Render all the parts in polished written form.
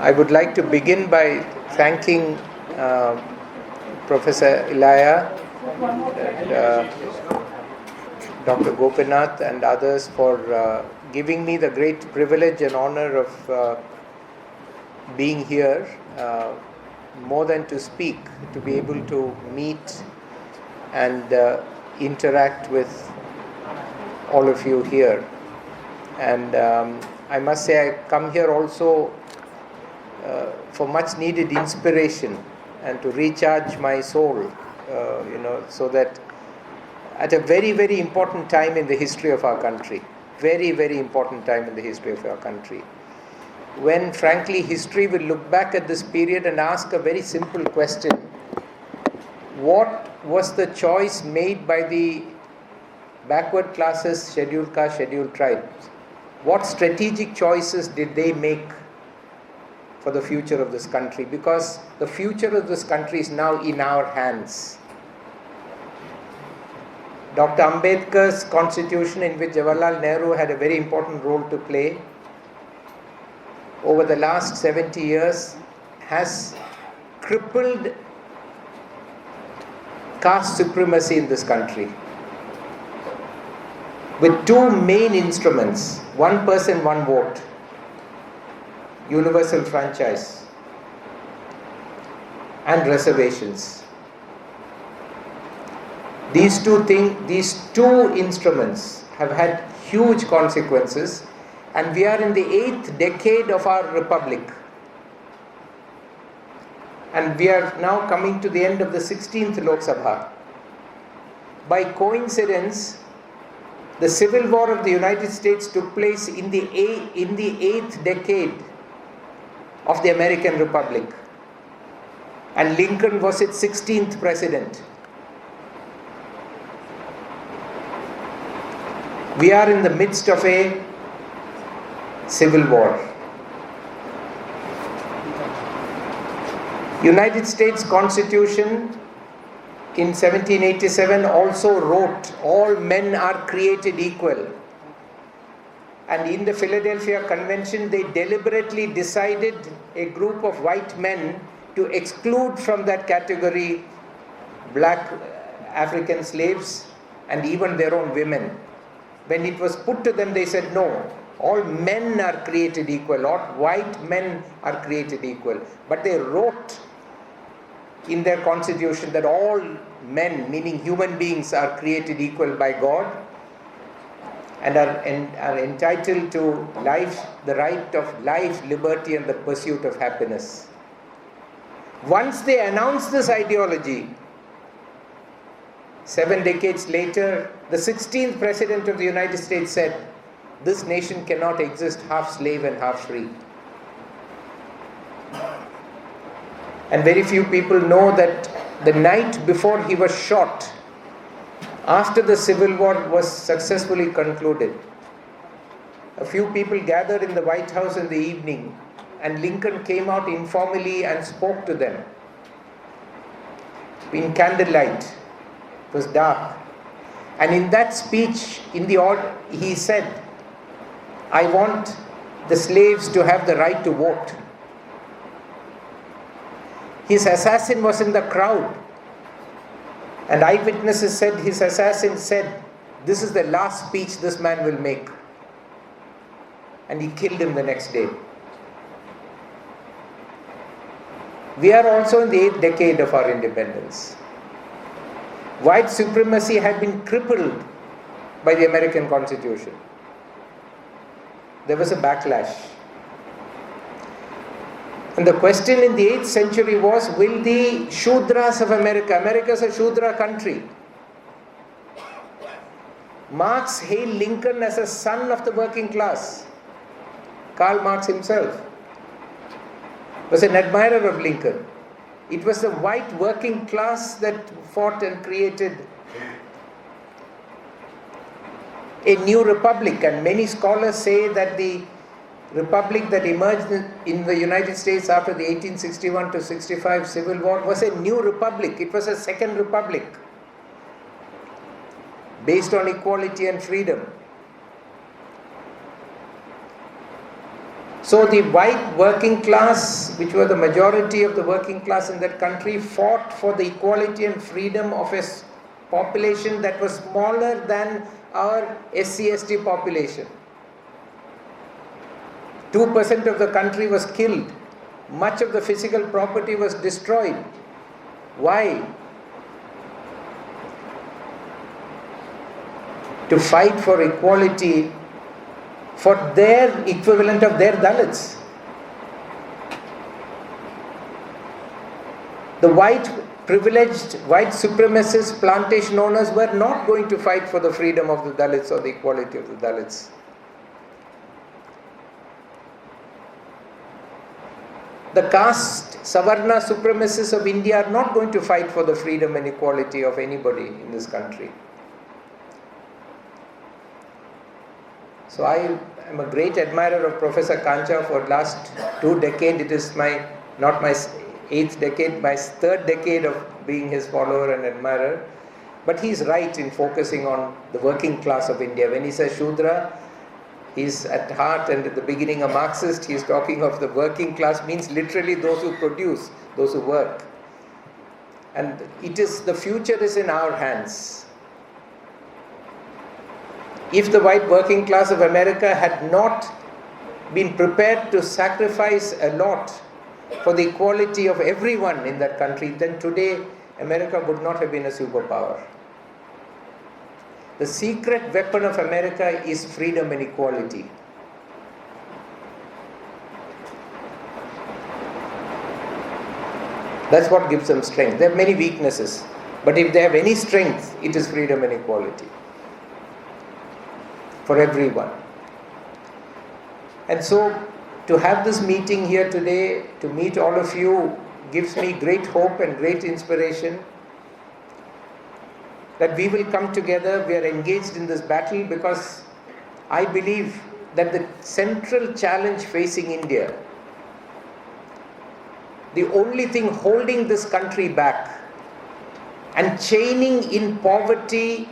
I would like to begin by thanking Professor Ilaya and Dr. Gopinath and others for giving me the great privilege and honor of being here, more than to speak, to be able to meet and interact with all of you here. And I must say I come here also for much needed inspiration and to recharge my soul, so that at a very, very important time in the history of our country, very, very important time in the history of our country, when frankly history will look back at this period and ask a very simple question: what was the choice made by the backward classes, scheduled castes, scheduled tribes? What strategic choices did they make for the future of this country? Because the future of this country is now in our hands. Dr. Ambedkar's constitution, in which Jawaharlal Nehru had a very important role to play, over the last 70 years has crippled caste supremacy in this country with two main instruments: one person, one vote, universal franchise, and reservations. These two instruments have had huge consequences, and we are in the 8th decade of our republic. And we are now coming to the end of the 16th Lok Sabha. By coincidence, the Civil War of the United States took place in the 8th decade of the American Republic, and Lincoln was its 16th president. We are in the midst of a civil war. United States Constitution in 1787 also wrote, all men are created equal. And in the Philadelphia Convention, they deliberately decided, a group of white men, to exclude from that category black African slaves and even their own women. When it was put to them, they said, no, all men are created equal, all white men are created equal. But they wrote in their constitution that all men, meaning human beings, are created equal by God and are entitled to life, the right of life, liberty, and the pursuit of happiness. Once they announced this ideology, 7 decades later, the 16th President of the United States said, this nation cannot exist half slave and half free. And very few people know that the night before he was shot, after the Civil War was successfully concluded, a few people gathered in the White House in the evening, and Lincoln came out informally and spoke to them in candlelight. It was dark. And in that speech, he said, I want the slaves to have the right to vote. His assassin was in the crowd. And eyewitnesses said his assassin said, this is the last speech this man will make. And he killed him the next day. We are also in the 8th decade of our independence. White supremacy had been crippled by the American Constitution. There was a backlash. And the question in the 8th century was, will the Shudras of America is a Shudra country. Marx hailed Lincoln as a son of the working class. Karl Marx himself was an admirer of Lincoln. It was the white working class that fought and created a new republic. And many scholars say that the republic that emerged in the United States after the 1861 to 65 Civil War was a new republic. It was a second republic based on equality and freedom. So the white working class, which were the majority of the working class in that country, fought for the equality and freedom of a population that was smaller than our SC/ST population. 2% of the country was killed. Much of the physical property was destroyed. Why? To fight for equality for their equivalent of their Dalits. The white privileged, white supremacist plantation owners were not going to fight for the freedom of the Dalits or the equality of the Dalits. The caste, Savarna supremacists of India are not going to fight for the freedom and equality of anybody in this country. So I am a great admirer of Professor Kancha for last 2 decades. It is not my 8th decade, my 3rd decade of being his follower and admirer. But he is right in focusing on the working class of India. When he says Shudra, he is at heart and at the beginning a Marxist. He is talking of the working class, means literally those who produce, those who work. And the future is in our hands. If the white working class of America had not been prepared to sacrifice a lot for the equality of everyone in that country, then today America would not have been a superpower. The secret weapon of America is freedom and equality. That's what gives them strength. They have many weaknesses, but if they have any strength, it is freedom and equality for everyone. And so to have this meeting here today, to meet all of you, gives me great hope and great inspiration that we will come together. We are engaged in this battle because I believe that the central challenge facing India, the only thing holding this country back and chaining in poverty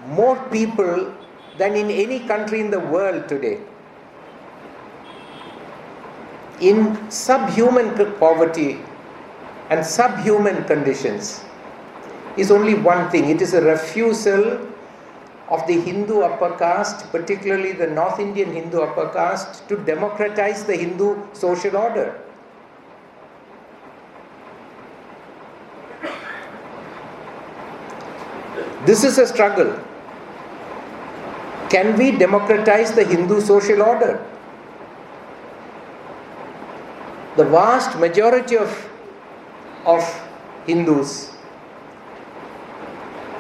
more people than in any country in the world today, in subhuman poverty and subhuman conditions, is only one thing. It is a refusal of the Hindu upper caste, particularly the North Indian Hindu upper caste, to democratize the Hindu social order. This is a struggle. Can we democratize the Hindu social order? The vast majority of Hindus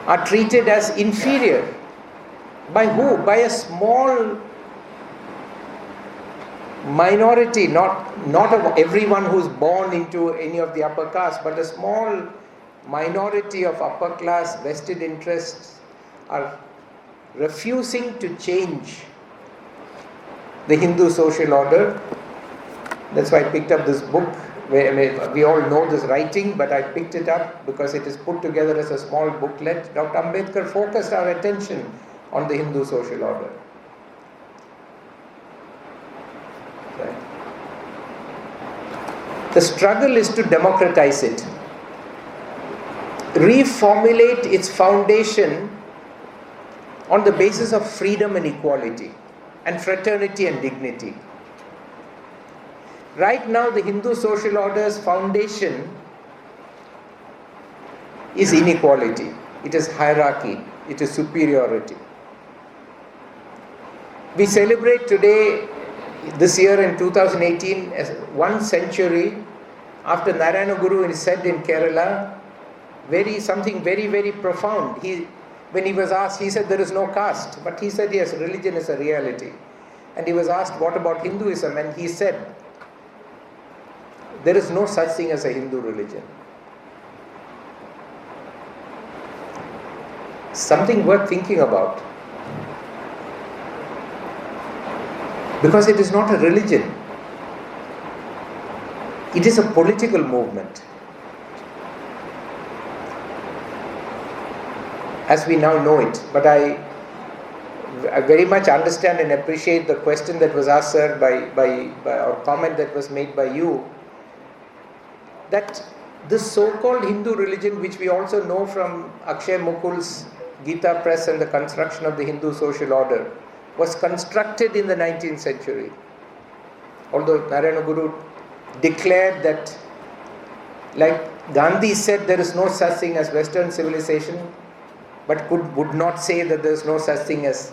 are treated as inferior. By who? By a small minority, not of everyone who is born into any of the upper caste, but a small minority of upper class vested interests are refusing to change the Hindu social order. That's why I picked up this book. We all know this writing, but I picked it up because it is put together as a small booklet. Dr. Ambedkar focused our attention on the Hindu social order. Right. The struggle is to democratize it, reformulate its foundation on the basis of freedom and equality and fraternity and dignity. Right now, the Hindu social order's foundation is inequality, it is hierarchy, it is superiority. We celebrate today, this year in 2018, as 1 century after Narayana Guru said in Kerala, something very, very profound. When he was asked, he said there is no caste, but he said yes, religion is a reality. And he was asked, what about Hinduism? And he said, there is no such thing as a Hindu religion. Something worth thinking about. Because it is not a religion. It is a political movement. As we now know it. But I very much understand and appreciate the question that was asked, sir, by or comment that was made by you, that this so-called Hindu religion, which we also know from Akshay Mukul's Gita Press and the construction of the Hindu social order, was constructed in the 19th century. Although Narayana Guru declared that, like Gandhi said, there is no such thing as Western civilization, but would not say that there is no such thing as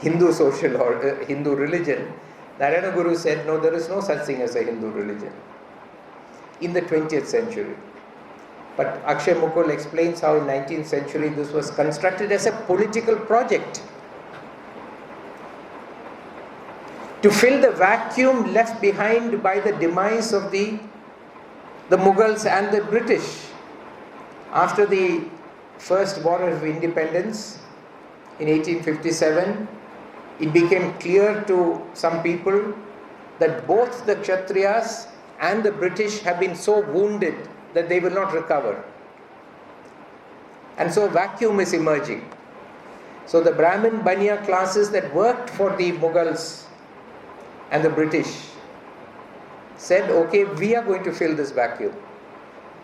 Hindu social or Hindu religion. Narayana Guru said, no, there is no such thing as a Hindu religion in the 20th century. But Akshay Mukul explains how in 19th century this was constructed as a political project to fill the vacuum left behind by the demise of the Mughals and the British. After the First War of Independence in 1857, it became clear to some people that both the Kshatriyas and the British have been so wounded that they will not recover. And so a vacuum is emerging. So the Brahmin Baniya classes that worked for the Mughals and the British said, okay, we are going to fill this vacuum.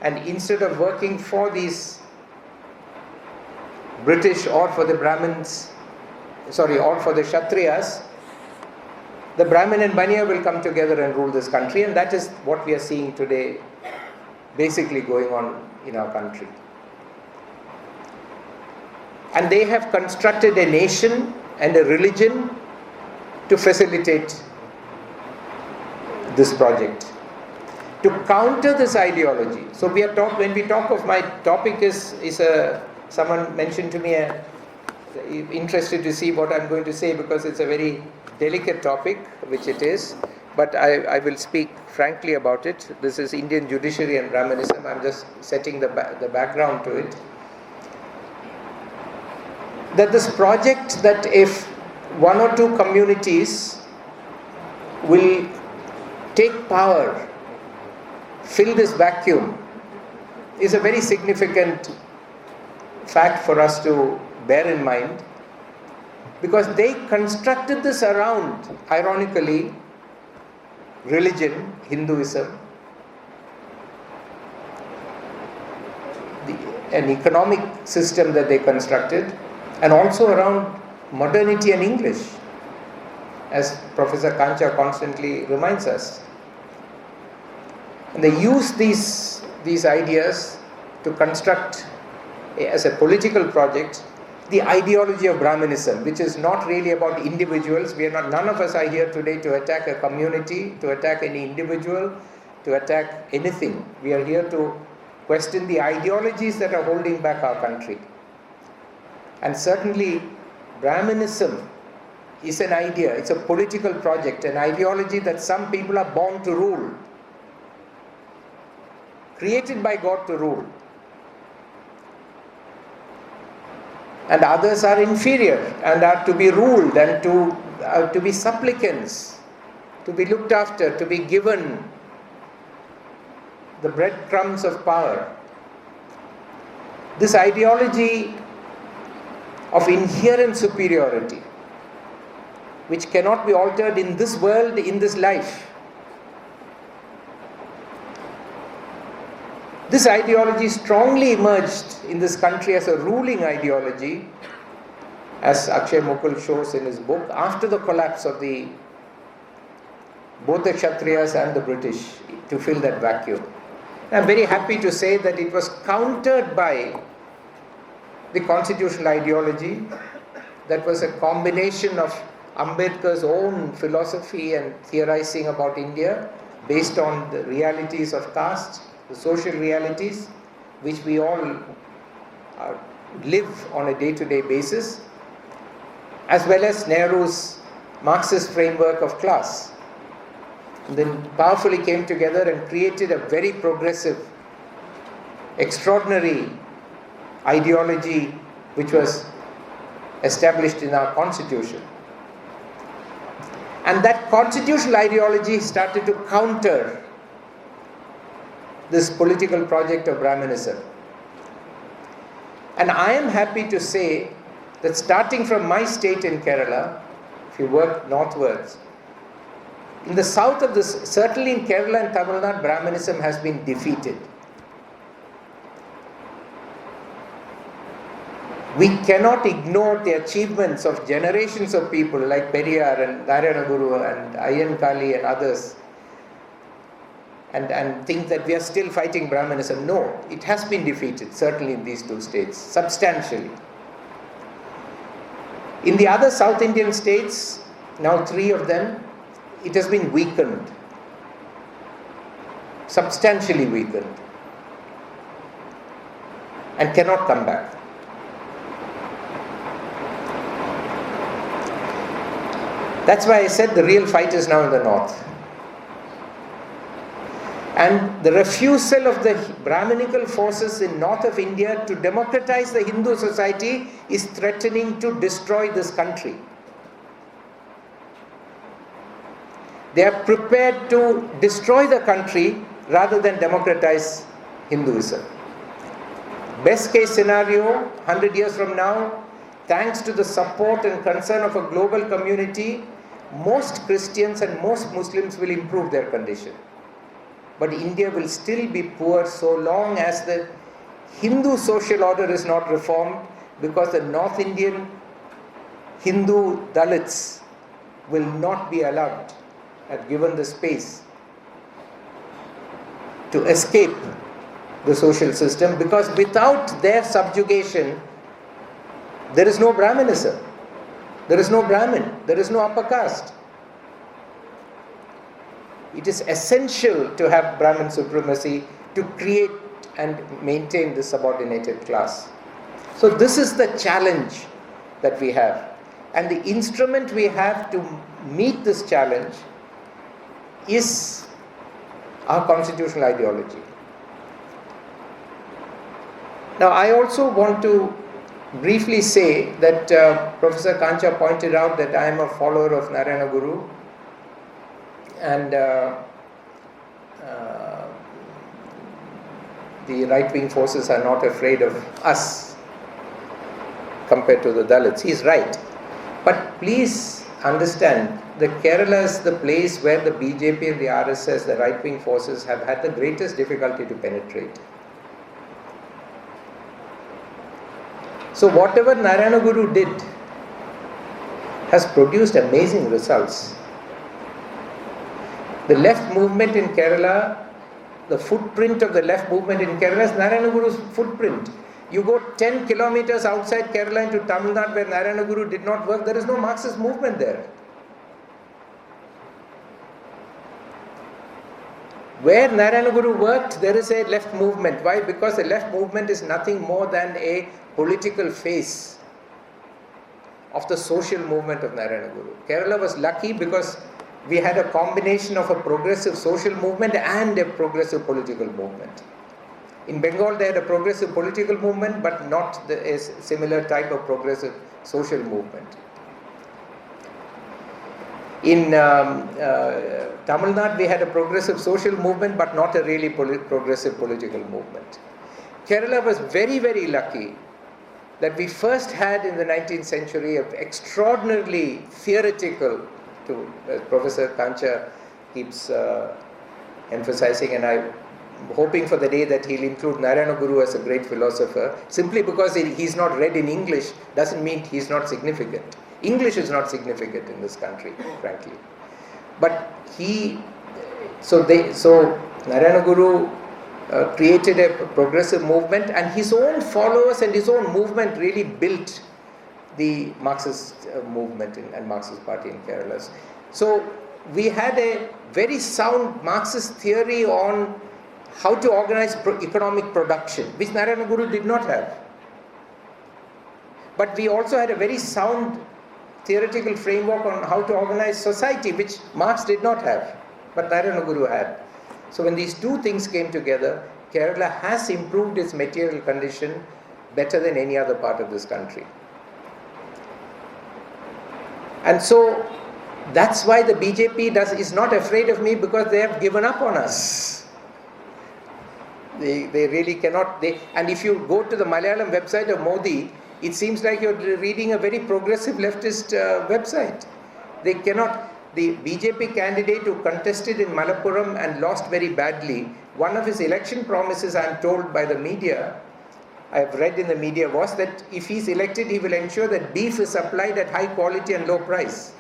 And instead of working for these British or for the Brahmins, or for the Kshatriyas, the Brahmin and Baniya will come together and rule this country, and that is what we are seeing today basically going on in our country. And they have constructed a nation and a religion to facilitate this project, to counter this ideology. So we are when we talk of, my topic someone mentioned to me, interested to see what I'm going to say, because it's a very delicate topic, which it is, but I will speak frankly about it. This is Indian judiciary and Brahmanism. I'm just setting the background to it. That this project, that if one or two communities will take power, fill this vacuum, is a very significant fact for us to bear in mind, because they constructed this around, ironically, religion, Hinduism, an economic system that they constructed, and also around modernity and English, as Professor Kancha constantly reminds us. And they use these ideas to construct, as a political project, the ideology of Brahmanism, which is not really about individuals. None of us are here today to attack a community, to attack any individual, to attack anything. We are here to question the ideologies that are holding back our country. And certainly, Brahmanism is an idea, it's a political project, an ideology that some people are born to rule, created by God to rule. And others are inferior and are to be ruled and to be supplicants, to be looked after, to be given the breadcrumbs of power. This ideology of inherent superiority, which cannot be altered in this world, in this life. This ideology strongly emerged in this country as a ruling ideology, as Akshay Mukul shows in his book, after the collapse of both the Kshatriyas and the British, to fill that vacuum. I'm very happy to say that it was countered by the constitutional ideology that was a combination of Ambedkar's own philosophy and theorizing about India based on the realities of caste, the social realities which we all live on a day-to-day basis, as well as Nehru's Marxist framework of class. And then powerfully came together and created a very progressive, extraordinary ideology which was established in our constitution. And that constitutional ideology started to counter this political project of Brahmanism. And I am happy to say that starting from my state in Kerala, if you work northwards, in the south of this, certainly in Kerala and Tamil Nadu, Brahmanism has been defeated. We cannot ignore the achievements of generations of people like Periyar and Narayana Guru and Ayyan Kali and others and think that we are still fighting Brahmanism. No, it has been defeated, certainly in these two states, substantially. In the other South Indian states, now 3 of them, it has been weakened, substantially weakened, and cannot come back. That's why I said the real fight is now in the north. And the refusal of the Brahminical forces in north of India to democratize the Hindu society is threatening to destroy this country. They are prepared to destroy the country rather than democratize Hinduism. Best case scenario, 100 years from now, thanks to the support and concern of a global community, most Christians and most Muslims will improve their condition. But India will still be poor so long as the Hindu social order is not reformed, because the North Indian Hindu Dalits will not be allowed, given the space, to escape the social system, because without their subjugation, there is no Brahmanism, there is no Brahmin, there is no upper caste. It is essential to have Brahmin supremacy to create and maintain the subordinated class. So this is the challenge that we have. And the instrument we have to meet this challenge is our constitutional ideology. Now, I also want to briefly say that Professor Kancha pointed out that I am a follower of Narayana Guru, and the right-wing forces are not afraid of us compared to the Dalits. He is right. But please understand that Kerala is the place where the BJP and the RSS, the right-wing forces, have had the greatest difficulty to penetrate. So whatever Narayana Guru did has produced amazing results. The left movement in Kerala, the footprint of the left movement in Kerala is Narayana Guru's footprint. You go 10 kilometers outside Kerala into Tamil Nadu where Narayana Guru did not work, there is no Marxist movement there. Where Narayana Guru worked, there is a left movement. Why? Because the left movement is nothing more than a political face of the social movement of Narayana Guru. Kerala was lucky because we had a combination of a progressive social movement and a progressive political movement. In Bengal, they had a progressive political movement, but not a similar type of progressive social movement. In Tamil Nadu, we had a progressive social movement, but not a really progressive political movement. Kerala was very, very lucky that we first had in the 19th century an extraordinarily theoretical, as Professor Kancha keeps emphasizing, and I'm hoping for the day that he'll include Narayana Guru as a great philosopher. Simply because he's not read in English doesn't mean he's not significant. English is not significant in this country, frankly. But Narayana Guru created a progressive movement, and his own followers and his own movement really built the Marxist movement and Marxist party in Kerala. So we had a very sound Marxist theory on how to organize economic production, which Narayana Guru did not have. But we also had a very sound theoretical framework on how to organize society, which Marx did not have, but Narayana Guru had. So when these two things came together, Kerala has improved its material condition better than any other part of this country. And so that's why the BJP is not afraid of me, because they have given up on us. They really cannot. And if you go to the Malayalam website of Modi, it seems like you're reading a very progressive leftist website. They cannot. The BJP candidate who contested in Malappuram and lost very badly, one of his election promises, I am told by the media, I have read in the media, was that if he's elected, he will ensure that beef is supplied at high quality and low price.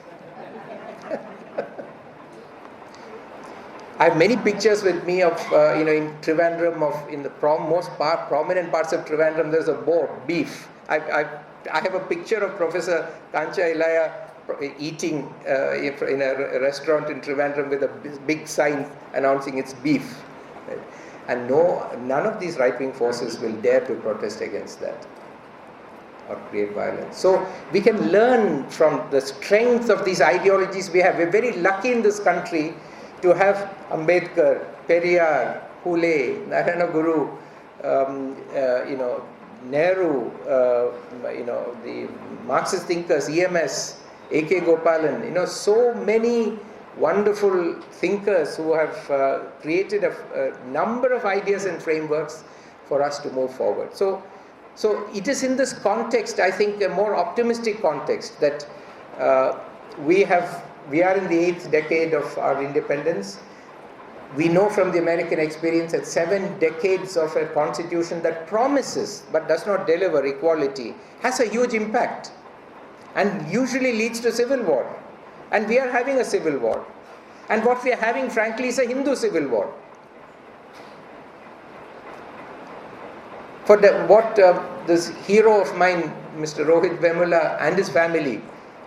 I have many pictures with me of, in Trivandrum, in the prominent parts of Trivandrum, there's a board, beef. I have a picture of Professor Kancha Ilaya eating in a restaurant in Trivandrum with a big sign announcing it's beef. Right? And none of these right-wing forces will dare to protest against that or create violence. So we can learn from the strength of these ideologies we have. We're very lucky in this country to have Ambedkar, Periyar, Phule, Narayana Guru, Nehru, the Marxist thinkers, EMS, A.K. Gopalan, so many wonderful thinkers who have created a number of ideas and frameworks for us to move forward. So it is in this context, I think, a more optimistic context, that we are in the 8th decade of our independence. We know from the American experience that 7 decades of a constitution that promises but does not deliver equality has a huge impact and usually leads to civil war. And we are having a civil war. And what we are having, frankly, is a Hindu civil war. For what this hero of mine, Mr. Rohit Vemula, and his family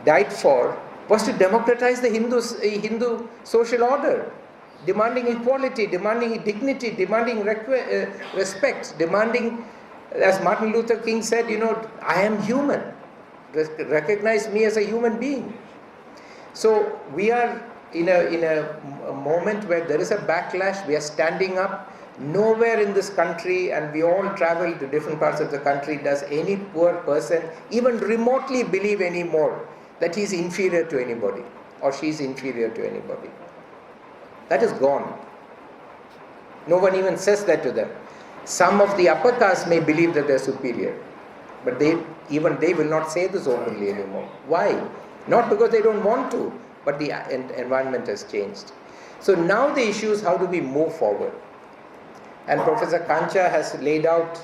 died for was to democratize the Hindu social order, demanding equality, demanding dignity, demanding respect, demanding, as Martin Luther King said, I am human. Recognize me as a human being. So we are in a moment where there is a backlash. We are standing up. Nowhere in this country, and we all travel to different parts of the country, does any poor person even remotely believe anymore that he is inferior to anybody or she is inferior to anybody. That is gone. No one even says that to them. Some of the upper caste may believe that they are superior, but they will not say this openly anymore. Why? Not because they don't want to, but the environment has changed. So now the issue is, how do we move forward? And Professor Kancha has laid out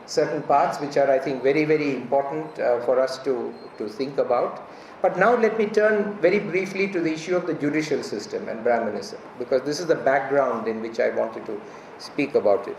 certain paths which are, I think, very, very important for us to think about. But now let me turn very briefly to the issue of the judicial system and Brahmanism, because this is the background in which I wanted to speak about it.